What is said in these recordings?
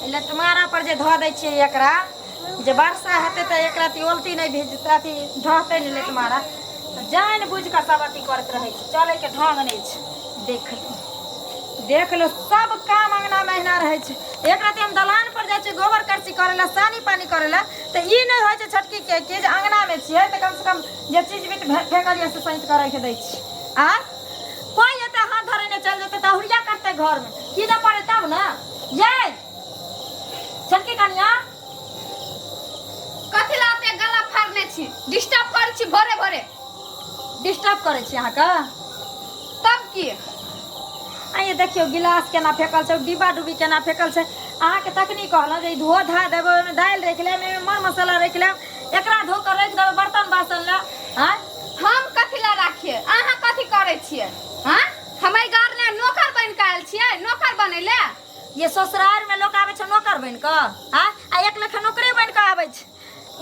लटमारा पर जे धो दै छियै एकरा जे वर्षा हेतै तऽ एकरा ओलती नहीं भेजतै अथी ढहतै नहीं लटमारा तो जान बुझ के सब अथी करत रहे छै चले के ढंग नहीं छै देख लो सब काम अंगना में अहिना रहे छै एक रात हम दलान पर जाय छै गोबर करसी करे ला सानी पानी करे ला तो ई नहीं होय छै छटकी के कि जे अंगना में छियै त कम से कम जे चीज बीत फेकलिए से सहित करे के दै छी आ कोई एते हाथ धरे ने चल जेते त हुरिया करते घर में की न पड़े तब ना ये छटकी कनिया कथि लाते गला फाड़ने छी डिस्टर्ब कर छी भरे भरे डिस्टर्ब करे छी अहाँ का तब की आइए देखियो गिलास केना फेकल छै डिब्बा डुब्बी केना फेकल छै अहाँ के तकनी कहल जे धो धा देबे ओमे दाल रख ले मर मसाला रख ले एकरा धो कर रख देबे बर्तन बासन ले हां हम कथि ला राखिए अहाँ कथि करे छिए हां हमई घर ने नौकर बन के आयल छिए नौकर बनेले ये ससुराल में लोग आवे छै नौकर बन के हां आ एक लेखा नौकरी बन के आवे छै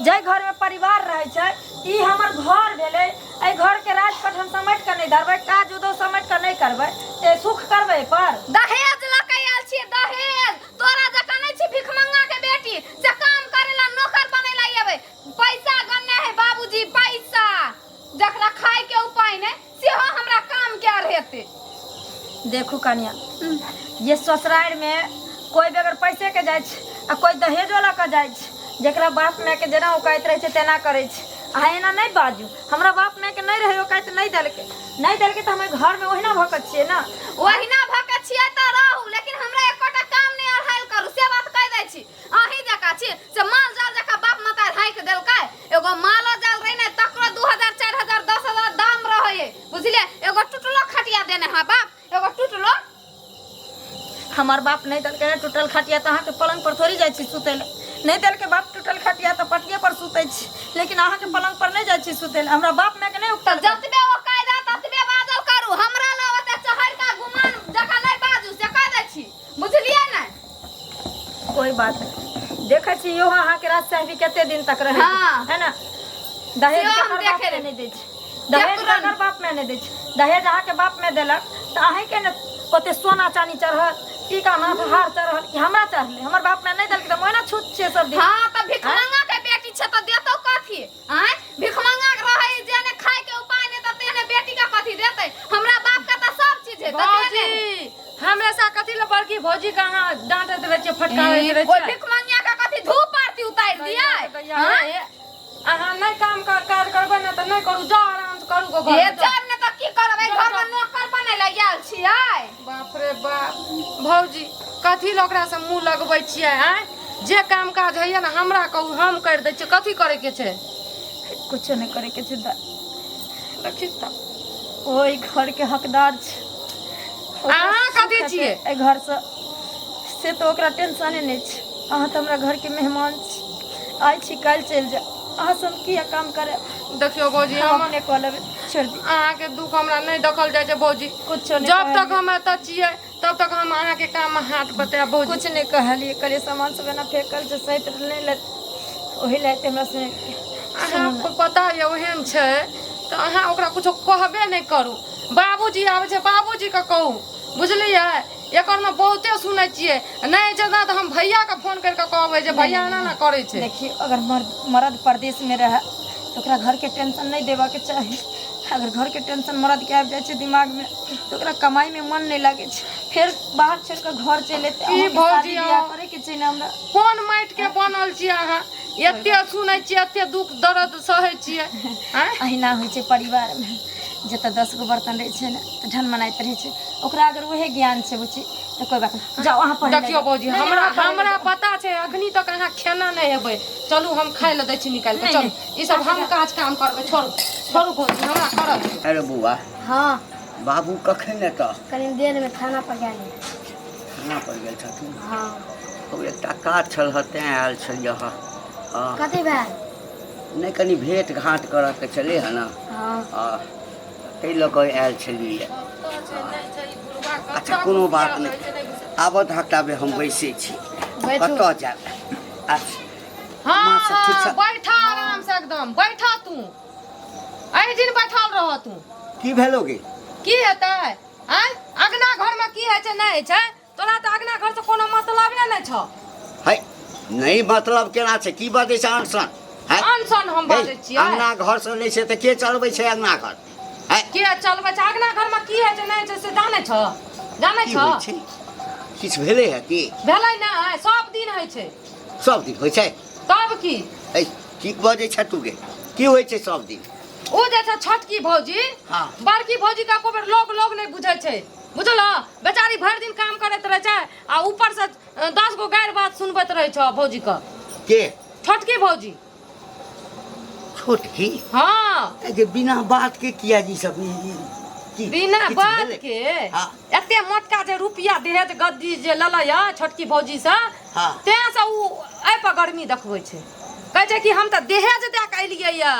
जय घर में परिवार रहे छै ई हमर घर भेले ए घर के राजपट हम समेट के नहीं धरबै काज उदो समेट के नहीं करबै ते सुख करबै पर दहेज लके आयल छिए दहेज तोरा जका नहीं छी भिखमंगा के बेटी से काम करेला नौकर बनेला येबे पैसा गन्ने है बाबूजी पैसा जकरा खाए के उपाय ने सेहो हमरा काम के रहते देखू कन्या ये ससुराल में कोई बगैर पैसे के जाय छै आ कोई दहेजो ल के जाय छै जेकरा बाप माय के जेना औकात रहे छै तेना करे छै आ एना नहीं बाजू हमरा बाप माय के नहीं रहे औकात नहीं देलके त हम घर में ओहिना भकत छिए ना ओहिना भकत छिए त रहू लेकिन हमरा एकोटा काम नहीं अरहाल करू से बात कह दै छी अही जका छी से माल जाल जका बाप माता हाइक देलकै एगो मालो जाल रहे ने तकरो 2000 4000 10000 दाम रहे बुझलिए एगो टुटलो खटिया देने हा बाप एगो टुटलो हमार बाप नहीं देलके टूटल खटिया त अहाँ के पलंग पर थोड़ी जाय छी सुते ले नहीं देलके बाप टूटल खटिया त पटिया पर सुते छी लेकिन अहाँ के पलंग पर नहीं जाय छी सुते ले हमरा बाप माय के नहीं उठल जतबे ओ कायदा ततबे बाजल करू हमरा ला ओते चहर का गुमान जका नहीं बाजू से कह दै छी बुझलिए ना कोई बात नहीं देखे छी यो अहाँ के राज साहब कते दिन तक रहे हाँ। है ना दहेज से के हम बाप देखे में नहीं दै छै दहेज अगर बाप में नहीं दै छै दहेज अहाँ के बाप में देलक त अहीं के ने ओते सोना चांदी चढ़ल टीका नाथ हार चढ़ल कि हमरा चढ़ले हमर बाप में नहीं देलके त मोना छूट छे सब दिन हां त भिखमंगा के बेटी छ त देतो कथि हैं भिखमंगा के रहे जेने खाए के उपाय ने त तेने बेटी का कथि देतै हमरा बाप का त सब चीज है त देने हमेशा कथि ल बड़की भौजी कहां डांटत रहे छै फटकावत रहे छै ओइ भिखमंगा का कथि धूप आरती उतार दियै हां अहाँ नहीं काम काज करबै ना त नहीं करू जा आराम से करू गो घर ए जान ने त की करबै घर में नौकर बने ल गेल छियै बाप रे बाप भौजी कथी ल ओकरा से मुंह लगबै छियै हैं जे काम काज होइए ना हमरा कहू हम कर दै छियै कथी करे के छै कुछ नहीं करे के छै देखी त ओई घर के हकदार छै अहाँ कथी छियै ए घर से तो ओकरा टेंशन नहीं छै अहाँ त हमरा घर के मेहमान छी आइ छी काल चल जा अहाँ सब किया काम करे देखियो भौजी हम हम अपने कह लेबै छोड़ दी अहाँ के दुख हमरा नहीं देखल जाय छै भौजी कुछ नहीं जब तक हम एतऽ छियै तब तक हम अहाँ के काम में हाथ बताएब भौजी कुछ नहीं कहलिए करे सामान सब ना फेकल छै सहित नहीं ले ओही लाते हमरा से अहाँ को पता ये ओहन छै त अहाँ ओकरा कुछो कहबे नहीं करू बाबूजी आबै छै बाबूजी के कहू बुझलियै एकर में बहुते सुनै छियै नहीं जना त हम भैया के फोन करके कहबै जे भैया एना ना करे छै देखिए अगर मर्द प्रदेश में रहे तो ओकरा घर के टेंशन नहीं देवा के चाही अगर घर के टेंशन मर्द के आबि जाय छै दिमाग में तो ओकरा कमाई में मन नहीं लागे छै फिर बाहर छोड़ के घर चले ई भौजी करे के छै ना हमरा कोन माटि के बनल छी अहाँ एते सुनै छियै एते दुख दर्द सहै छियै हैं अहिना होइ छै परिवार में जत 10 गो बर्तन रहे छै ना तो ढन मनाइत रहे छै ओकरा अगर वहे ज्ञान छै बुची तो कोई बात नहीं जाओ वहां पर देखियो भौजी हमरा पता छै अखनी तक अहाँ खाना नहीं हेबै चलू हम खाइ ल दै छी निकाल के चलू ई सब हम काज काम करबै छोड़ू भौजी हमरा करब अरे बुआ हां बाबू कखन एतऽ कनी देर में खाना पर गेल खाना पर गेल छथिन हां ओ एकटा काज छल तें आयल छलियै हँ कथि भेल नहीं कनी भेंट घाट करऽ के छलै है ना हां ताहि लऽ कऽ आयल छलियै अच्छा कोनो बात नहीं आबत हटाबे हम बैसे छी कतऽ जाब अच्छा हां बैठा आराम से एकदम बैठा तू एहि दिन बैठल रह तू की भेलोगे की हेतै आय अगना घर में की है छै नहीं छै तोरा त अगना घर से कोनो मतलब नहीं छ है नहीं मतलब केना छै की बजै छै अनसन है अनसन हम बाजै छियै अंगना घर से नहीं छै त के चलबै छै अंगना घर है के चलबै छै अंगना घर में की है जे नहीं छै से जानै छ की होइ छै किछ भेलै है की भेलै ना सब दिन होइ छै सब दिन होइ छै तब की है की बजै छै तू गे की होइ छै सब दिन ओ जे छै छोटकी भौजी हाँ। बड़की भौजी का को बेर लोग नहीं बुझै छै बुझल बेचारी भरि दिन काम करैत रहे छै आ ऊपर से 10 गो गारि बात सुनबैत रहे छ भौजी के छोटकी भौजी छोटकी हाँ जे बिना बात के किया जी सब बिना बात के हाँ। एते मोटका जे रुपया दहेज गद्दी जे ललैया छोटकी भौजी से हाँ। तें से उ एहि पर गर्मी देखबै छै कहै छै कि हम त दहेज दे के एलियै या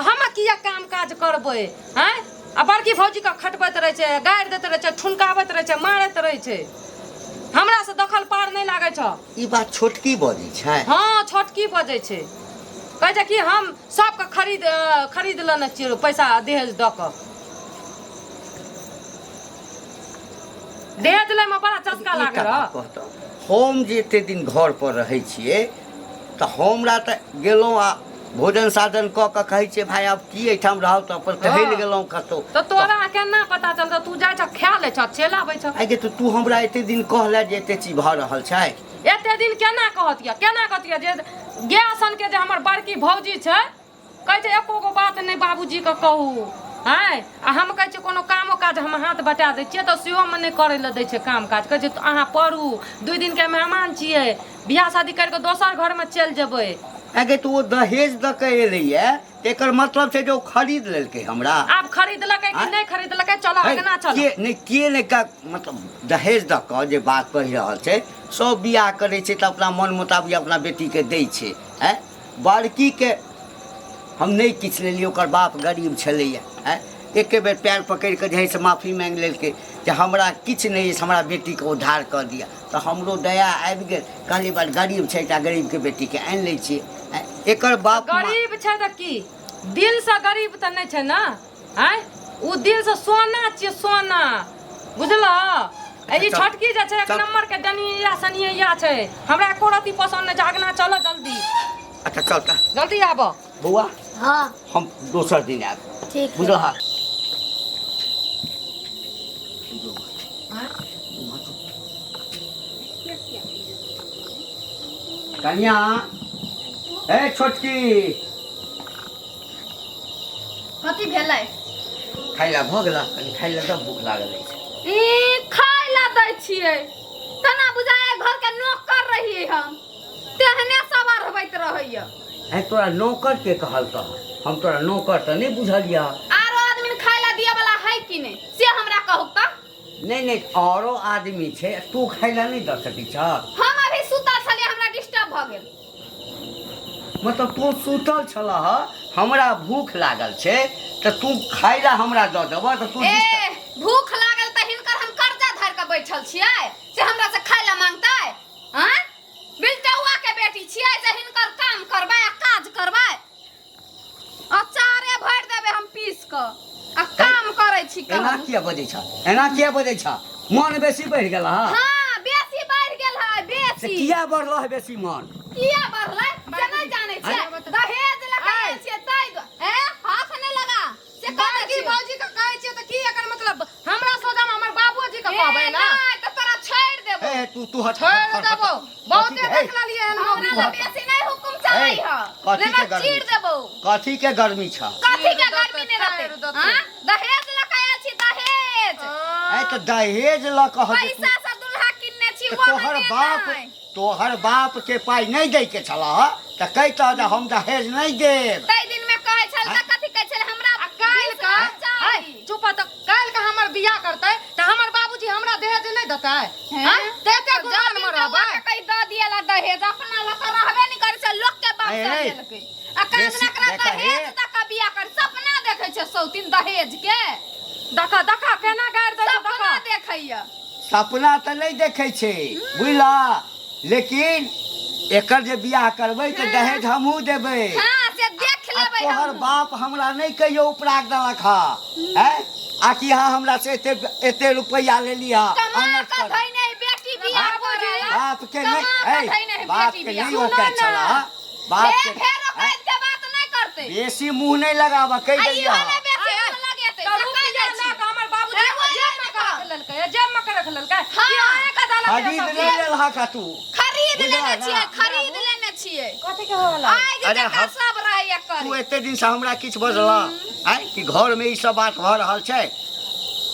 हम किया काम काज करबै हैं आ बड़की भौजी का खटबैत रहे छै गारि दैत रहे छै ठुनकाबैत रहे छै मारैत रहे छै हमरा से दखल पार नहीं लागे छ ई बात छोटकी बजै छै हाँ छोटकी बजै छै कहै छै कि हम सबके खरीद लेने छियै पैसा दहेज दऽ कऽ दहेज लै में बड़ा चस्का लागे रह हम जे एते दिन घर पर रहै छियै तऽ हमरा तऽ गेलहुँ आ भोजन साधन कऽ के कहै छियै भाई आब की एहिठाम रहब तऽ अपन टहलि गेलहुँ कतहु तो तोरा केना पता चलतौ तू जाइ छ खा ले छ चलि आबै छ आगे तो तू हमरा एते दिन कहले जे एते चीज भऽ रहल छै एते दिन केना कहतिया जे गाय सन के जे हमर बड़की भौजी छै कहै छै एको गो बात नहीं बाबूजी के कहू हैं आ हम कहै छियै कोनो कामो काज हम हाथ बटा दै छियै तऽ सेहो में नहीं करे ले दै छै काम काज कहै छै अहाँ पढ़ू 2 दिन के मेहमान छियै बियाह शादी कर के दोसर घर में चलि जेबै आगे तो वो दहेज द के एलैये एकर मतलब छै जे ओ खरीद लेलकै हमरा आप खरीदलकै कि नहीं खरीदलकै चलो अगना चलो के नहीं का मतलब दहेज द के जे बात कहि रहल छै सब बियाह करै छै तऽ अपना मन मुताबिक अपना बेटी के दै छै हैं बड़की के हम नहीं किछ लेलियै ओकर बाप गरीब छलैया हैं एके बेर पैर पकड़ि के जे से माफी मांग लेलकै जे हमरा किछ नहीं है हमरा बेटी के उद्धार कर दिया तो हमरो दया आबि गेल कहली बात गरीब छै एकटा गरीब के बेटी के आनि लै छियै एकर बाप गरीब छै त की दिल से गरीब त नहीं छै ना हैं उ दिल से सोना छियै सोना बुझलो ई छोटकी जे छै एक नंबर के डनिया सनिया छै हमरा एको रति पसंद नहीं छै अगना चलो जल्दी अच्छा चल का जल्दी आबो बौआ हाँ हम दोसर दिन आब ठीक बुझल हा कन्या ए छोटकी कथी भेलै खाइ ला भऽ गेला कनि खाइ ला तऽ भूख लागल अछि खाय ला दै छियै तना बुझाए घर के नौकर रहिए हम तेहने सवार होइत रहैया है तोरा नौकर के कहल कह हम तोरा नौकर तऽ नहीं बुझलिया आरो आदमी खाय ला दिए वाला है कि नहीं से हमरा कहू त नहीं नहीं औरो आदमी छै तू खाइ ला नहीं दऽ सकै छ हम अभी सुतल छलिए हमरा डिस्टर्ब भ गेल मतलब तू सुतल छलह हमरा भूख लागल छै तऽ तू खाइ ला हमरा दऽ देबह तऽ तू ए भूख लागल त हिनकर हम कर्जा धर के बैठल छियै से हमरा से खाय ला मांगतै हैं बिलटौआ के बेटी छियै से हिनकर काम करबै आ काज करबै अचारे भर देबै हम पीस क आ काम करै छी एना किया बजै छ मन बेसी बढ़ि गेल हा हां बेसी बढ़ गेल है बेसी किया बढ़ल है बेसी मन किया बढ़लै से नहीं जानै छियै दहेज लगाए छियै तै ए हाथ नहीं लगा से कहै छी भौजी के कहै छियै त की एकर मतलब हमरा सोजा में हमर बाबूजी के कहबै ना त तोरा छोड़ देबो ए तू हट छोड़ देबो बहुते देख लेलिए एहन हमरा ला बेसी नहीं हुकुम चलै ह लेना चीर देबो कथी के गर्मी छ कथी के गर्मी नहीं रहते हां दहेज लगाए छी दहेज ए तो दहेज ल कह पैसा से दुल्हा किनने छी वो तोहर बाप के पाई नहीं दै के छला त कहत जे हम दहेज नहीं देब तै दिन में कहै छल त कथी कहै छल हमरा काल का चुप त काल का हमर बियाह करतै त हमर बाबूजी हमरा दहेज नहीं देतै हैं तेते गुमान में रहबै कई द दियाला दहेज अपना ला त रहबे नहीं करै छ लोग के बाप देलकै आ काज ना करा दहेज तक बियाह कर सपना देखै छ सौतीन दहेज के देखा केना गाड़ दै सपना देखैया सपना त नहीं देखै छै बुझला लेकिन एकर जे बियाह करबै त दहेज हमहू देबै हां से देख लेबै तोहर बाप हमरा नहीं कहियो उपराग देलक हा हैं आकि हाँ हमरा से एते रुपया ले लिया कमा के धइने बेटी बियाह करे बाप के कमा के धैने नहीं है बाप बेटी के बिया। नहीं वो कह चला बाप के फेर ओकैद के बात नहीं करते बेसी मुंह नहीं लगावा कह आई दिया वाला बेटी में लगेते तो रुपया ना का हमर बाबूजी जेब में रख लेलकै जेब में रख लेलकै हाँ। कि आए का दाना खरीद ले लेलहा का तू खरीद बुझला लेने ना? छियै खरीद लेने छियै कथी के होला आइ अरे जका हम- सब रहैया तू करी एते दिन से हमरा किछ बजला आय कि घर में ई सब बात भ रहल छै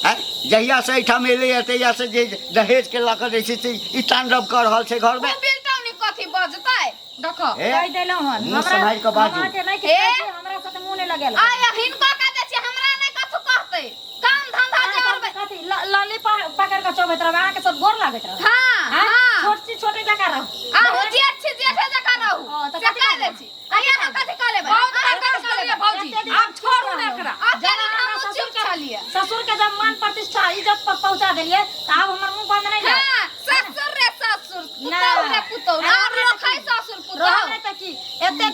आय जहिया से एठाम एले तहिया से जे दहेज के लकर जे छै से ई तांडव कर रहल छै घर में ओ बिल्टौनी कथी बजतै देखो ए, कह देलौ हन मुंह संभाल के बाजू। हमरा के नहीं ए? कि हमरा साथे मुंह नहीं लगेला आय हिनको का दे छी हमरा नहीं कथु कहतै काम धंधा करबै कथी लाली पकड़ के चोबैत रहब अहाँ के सब गोर लागत रहब हां हां छोटी छोटी जका रह आ हो जेठ छी जेठे जका रहू हाँ, तो से कथी कह करबै? दे छी आय अहाँ कथी कह लेबै बहुत अहाँ बड़का कथी कह लेबै? भौजी आब छोड़ू ना एकरा अब जानी हम चुप छलिए ससुर के जब मान प्रतिष्ठा इज्जत पर पहुंचा देलिए त आब हमर मुंह बंद नहीं रह हां ससुर रे ससुर ना। पुतौ रे पुतौ और रखै ससुर पुतौ रहने तक की एते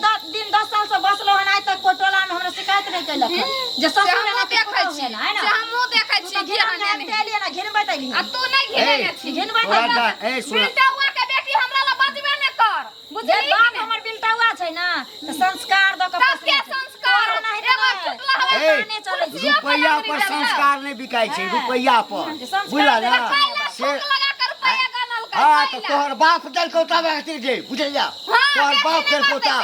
10 साल से बसलो हन आइ तक कोई टोला में हमरा शिकायत नहीं कैलक जे से ससुर हमहूँ ने देखै छी है ना से हमहूँ देखै छी गिरहने नहीं तेलिए ना घिनबै तैली आ तू नहीं घिनेने छी घिनबै तोरा तैली दा- ए सुन बेटा हुआ के बेटी हमरा ला बजबे ने कर जे बुझली बाप कि हमर बिलटौआ छै ना त संस्कार द के तब के संस्कार एगो चुटला हवे ए, नहीं चलै छै रुपैया पर संस्कार नहीं बिकाई छै रुपैया पर संस्कार बुझला ना पहले से फूक लगा कर रुपया गनल कर हाँ तो तोहर बाप देलकौ तब कहती जे बुझलिया तोहर बाप देलकौ तब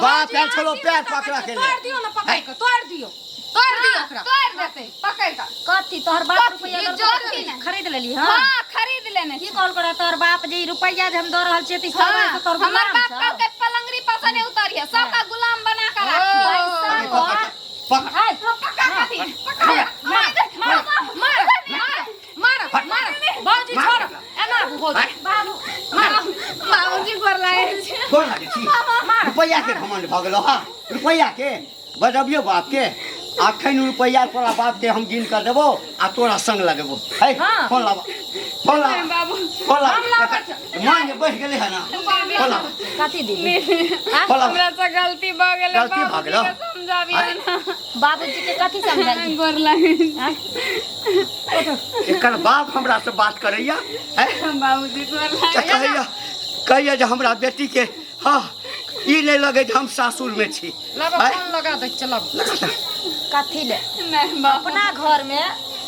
बाप आयल छलो पैर पकड़ा के तोड़ दियो ना पकड़ के तोड़ दियो ओकरा तोड़ देते पकड़ का कथी तोहर बाप कथी? रुपैया ई दर जोड़ती के ना। खरीद लेली हां हां खरीद लेने की छी कॉल करे तोहर बाप जे ई रुपैया जे हम दऽ रहल छियै त सब हाँ, तोहर हमर गुलाम बाप छ कल के पलंगरी पर से नहीं उतरिए सबका गुलाम बना कर ओ, रखी पकड़ पकड़ हाय पकड़ कथी पकड़ मार भौजी छोड़ एना भौजी बाबूजी कर लाए छी कोन लागे छी रुपैया के घमंड भ गेलो हां रुपैया के बजबियो बाप के अखन रुपैया तोरा बाप के हम गिन कर देबो आ तोरा संग लगेबो है हाँ। फोन लाबा फोन लाबा बाबू फोन लाबा मान बढ़ गेले है ना फोन लाबा कथी दी फोन लाबा हमरा से गलती भ गेलै गलती भ गेलो समझाबिए ना बाबूजी के कथी समझाई गोर लागे एकर बाप हमरा से बात करैया है बाबूजी गोर लागे कहैया जे हमरा बेटी के हाँ ई नहीं लगे जे हम सासुर में छी लगा हैं? फोन लगा दे चलो कथी ले नहीं बाबू अपना घर में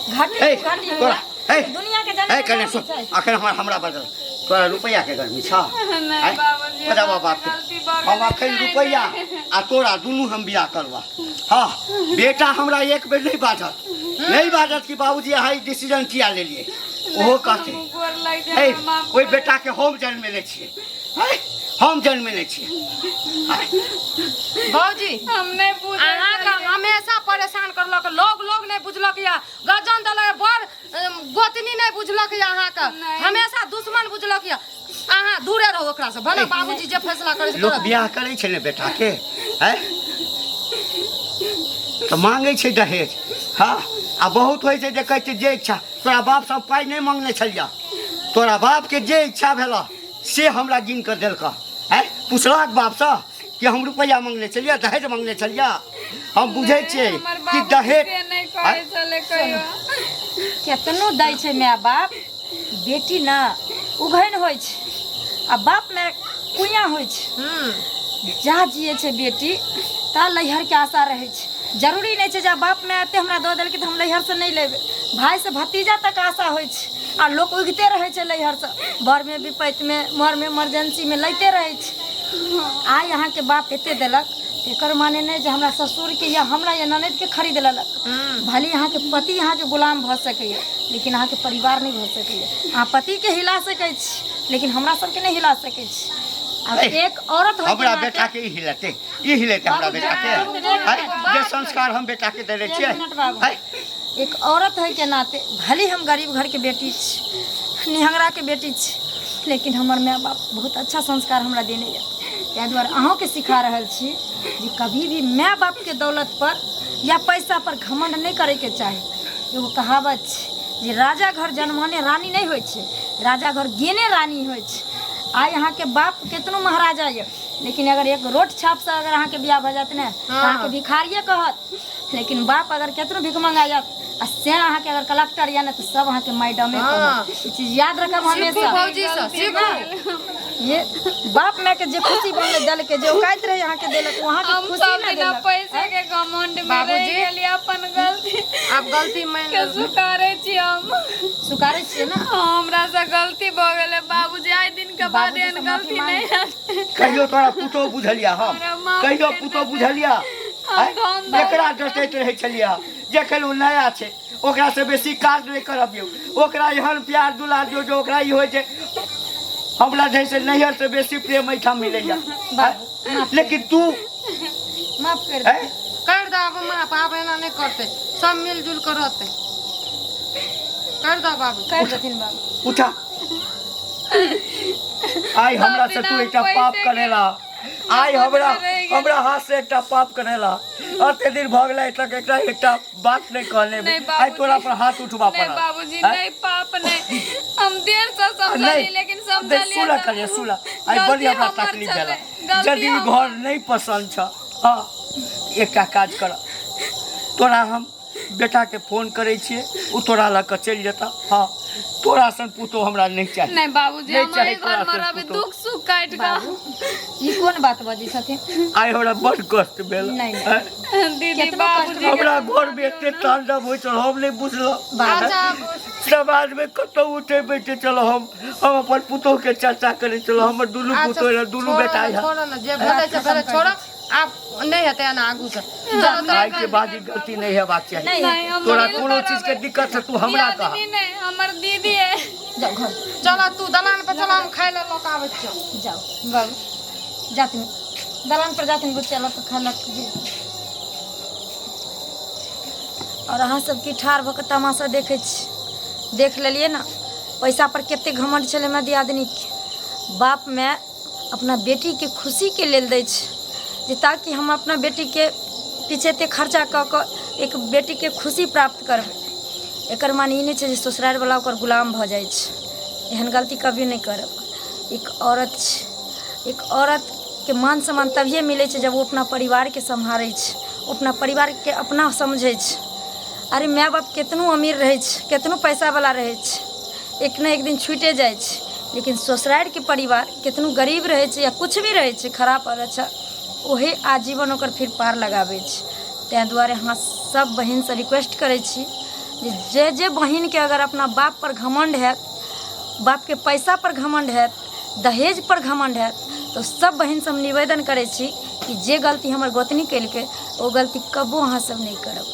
घटी ए, घटी तोरा, ए, दुनिया के है जाने कने सुन अखन हमरा बदल तोरा रुपैया के गर्मी छ नहीं बाबूजी बजाबा बाप के गलती भ हम गेलै अखन रुपैया आ तोरा दुनू हम बियाह करबा हाँ बेटा हमरा एक बेर नहीं बाजत कि बाबूजी अहाँ ई डिसीजन किया लेलिए ओहो कहते गोर लागे है हमरा माफ ओइ बेटा के हम जन्मेले छियै है हम जन्मेले छियै भौजी हम नहीं पूछ अहाँ का हमेशा परेशान करलक लोग नहीं बुझलक या गजन दलक बड़ गोतनी नहीं बुझलक या अहाँ का नहीं। हमेशा दुश्मन बुझलक या अहाँ दूरे रहो ओकरा से भले बाबूजी जे फैसला करे से लोग करत। बियाह करे छै ने बेटा के है तो मांगे छै दहेज हाँ आ बहुत होइ छै जे कहै छै जे इच्छा तोरा बाप सब पाइ नहीं मांगने छलिया तोरा बाप के जे इच्छा भेला से हमरा गिन कर देलका है पुछलक बाप से कि हम रुपैया मांगने छलिया दहेज मांगने छलिया हम बुझै छियै हमर कि बाबू दहेज से नहीं करे चले कहियो केतनो दै छै माय बाप बेटी ना उघैन होइ छै आ बाप में कुइया होइ छै जा जिए छै बेटी ता लैहर के आशा रहै छै जरूरी नहीं छै जे बाप में एते हमरा दऽ देलकै तऽ हम लैहर से नहीं लेबै भाई से भतीजा तक आशा होइ छै आ लोग उगते रहे छै लैहर से बर में विपत्ति में मर में इमरजेंसी में लैते रहे छै आइ अहाँ के बाप एते देलक एकर माने नहीं जे हमरा ससुर के या हमरा या ननद के खरीद लेलक भले अहाँ के पति अहाँ के गुलाम भऽ सकैए लेकिन अहाँ के परिवार नहीं भऽ सकैए अहाँ पति के हिला सकै छी लेकिन हमरा सबके नहीं हिला सकै छी अब ए, एक औरत होय हमरा के बेटा नाते के ई हिलेते हमरा बेटा के है जे संस्कार हम बेटा के देले छियै एक मिनट बाबू। है एक औरत है के नाते भले हम गरीब घर के बेटी छी निहंगरा के बेटी छी लेकिन हमर माय बाप बहुत अच्छा संस्कार हमरा देने यऽ ताहि दुआरे अहूँ के सिखा रहल छी जे कभी भी माय बाप के दौलत पर या पैसा पर घमंड नहीं करे के चाही एगो कहावत छै जे राजा घर जन्मने रानी नहीं होइ छै राजा घर गेने रानी होइ छै आइ अहाँ के बाप केतनो महाराजा यऽ लेकिन अगर एक रोट छाप से अगर अहाँ के बियाह भऽ जात ने तऽ अहाँ के भिखारिये कहत लेकिन बाप अगर केतनो भीख मंगा जात आ से अहाँ के अगर कलेक्टर या ना तो सब अहाँ के मैडमे हाँ। ई चीज याद रखब सीखू हमेशा। भौजी से सीखू। ये बाप माँ के जे खुशी बनले दल के जे औकात रहे अहाँ के देलक वहाँ के हम खुशी सब ना बिना देलक। पैसे के घमंड में बाबूजी। रह गेली अपन गलती आप गलती मान के स्वीकारै छी हम। स्वीकारै छियै ना। हमरा से गलती भ गेलै बाबूजी, आइ दिन के बाद बाबूजी से एहन माफी गलती मांग। नहीं हैत। कहियो तोरा पुतो बुझलिया हम हमरा माफ कहियो कर पुतो दे। बुझलिया हम धन एकरा डटैत रहै छलिया जखन ओ नया छै ओकरा से बेसी काज नहीं करबियौ ओकरा एहन प्यार दुलार दियौ जो ओकरा ई होइ छै हमरा जैसे नैहर से बेसी प्रेम एहिठाम मिलैया लेकिन तू माफ कर दे। हैं? कर दो अब माँ बाप एना नहीं करते, सब मिलजुल कर रहते। कर दो बाबू। कर देथिन बाबू। उठा आई हमरा से तू एकटा पाप करेला आई हमरा हाथ से एकटा पाप करेला अते दिन भ गेलै तक एकटा बात नहीं कहले नहीं आई तोरा पर हाथ उठवा नहीं पड़ा बाबूजी, नहीं पाप नहीं। हम देर से समझली लेकिन समझलिए सुला करिए सुला आई बड़ी हमरा तकलीफ देला यदि घर नहीं पसंद छ हां एकटा काज कर तोरा हम बेटा के फोन करे छिए उ तोरा लग के चल जेता हां तोरा सन पुतो हमरा नहीं चाहिए नहीं बाबूजी, नहीं हमारे चाहिए घर तोरा में से अभी पुतो। दुख सुख काट का। ई कोन बात बजी छथिन? आई हमरा बड़ कष्ट भेल नहीं, नहीं। हैं? दीदी कितना बाबूजी हमरा घर में एते तांडव होइत छल हम नहीं बुझलो अच्छा समाज में कतौ उठे बैठे चलो हम अपन पुतो के चर्चा करे चलो हमर दुनू पुतो रह दुनू बेटा है छोड़ो ना जे भले से भले छोड़ो। आप नहीं हते ना आगू से आज के बाद ई गलती नहीं हेबाक चाहिए नहीं नहीं, हम तोरा मिल कोनो कर चीज के आवे। दिक्कत है तू ये हमरा कहा आदमी नहीं, हमर दीदी है। जाओ घर चलो तू दलान पे चलो हम खाए ला लोग आवे छो। जाओ बाबू जातिन दलान पर जातिन बच्चा लोग के खाना और अहाँ सब की ठार भऽ के तमाशा देखै छी देख लेलिए ना पैसा पर कते घमंड छलै हमरा दियादनी के बाप माय अपना बेटी के खुशी के लेल दै छै जे ताकि हम अपना बेटी के पीछे ते खर्चा कऽ कऽ एक बेटी के खुशी प्राप्त करबै एकर माने ई नहि छै जे ससुराल वाला ओकर गुलाम भऽ जाइ छै एहन गलती कभी नहीं करब एक औरत छै एक औरत के मान सम्मान तभिए मिलै छै जब वो अपना परिवार के सम्हारै छै वो अपना परिवार के अपना समझै छै अरे माय बाप केतनो अमीर रहै छै केतनो पैसा वाला रहै छै एक न एक दिन छूटे जाइ छै लेकिन ससुराल के परिवार केतनो गरीब रहै छै या कुछ भी रहै छै खराब और अच्छा ओहे आजीवन ओकर फिर पार लगाबै छै ताहि दुआरे अहाँ सब बहिन से रिक्वेस्ट करै छी जे जे बहिन के अगर अपना बाप पर घमंड हैत बाप के पैसा पर घमंड हैत दहेज पर घमंड हैत तो सब बहिन से हम निवेदन करै छी कि जे गलती हमर गोतनी केलकै ओ गलती कबो अहाँ सब नहीं करब।